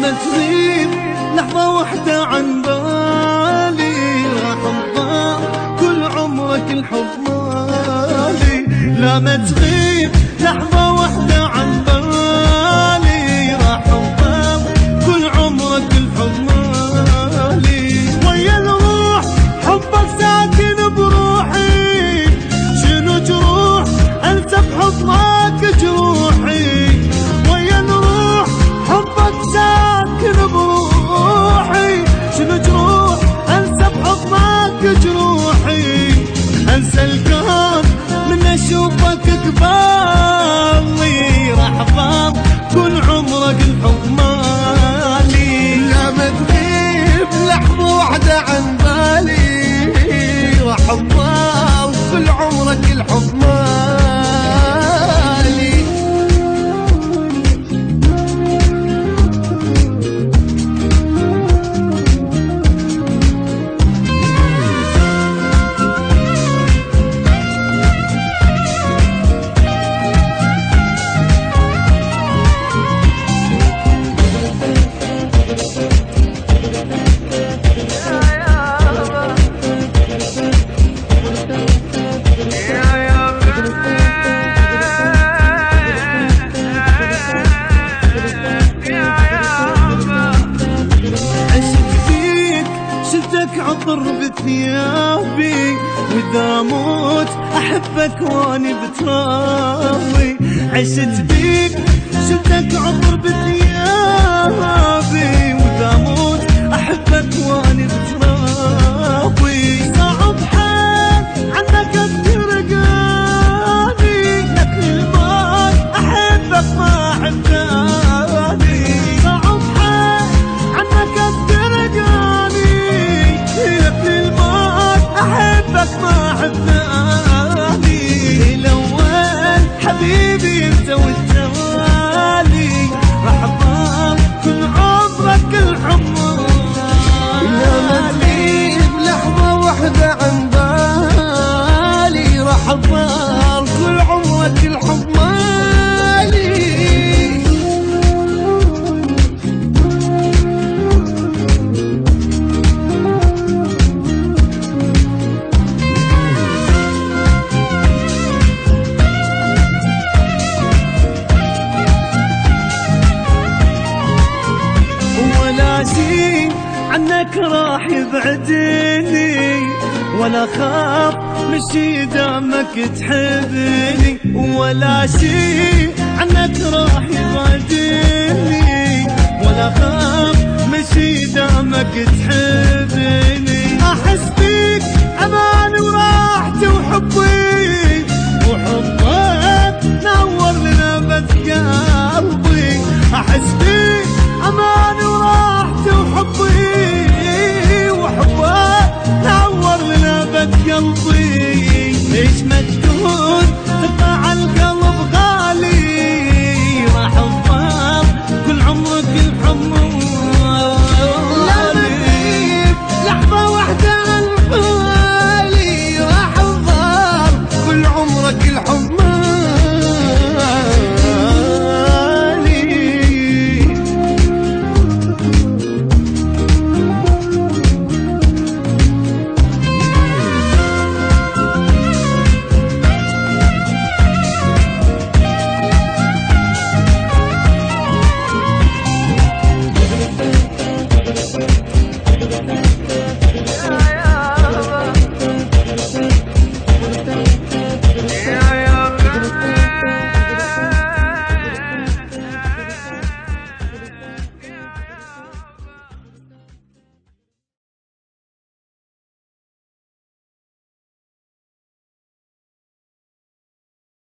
ما تغيب لحظة واحدة عن بالي، راح تضاع كل عمرك الحب مالي. لا ما تغيب لحظة واحدة عن بالي، راح تضاع كل عمرك الحب مالي. ويا الروح حبك ساكن بروحي، شنو جروح انسى بحضنك جروحي. ويا الروح حبك ساكن بروحي، شنو جروح انسى بحضنك جروحي. انسى الكون من اشوفك قبالي، راح ضام كل عمرك الحب مالي. لا ما تغيب لحظة واحدة عن بالي، راح تضاع كل عمرك الحب مالي. عطر بثيابي واذا موت احبك واني بترابي. عشت بيك شفتك عطر بثيابي واذا موت احبك واني بترابي. صعب حال عنك ترقاني، لكن الموت احبك ما احب ثاني. صعب حال عنك ترقاني، أحبك ما أحب ثاني. الأول حبيبي أنت والتوالي، راح أضام كل عمرك الحب لا ما تغيب لحظة واحدة عن بالي، راح أضام كل عمرك الحب مالي. عنك راح يبعدني، ولا خاف مشي دامك تحبني. ولا شي عنك راح يبعدني،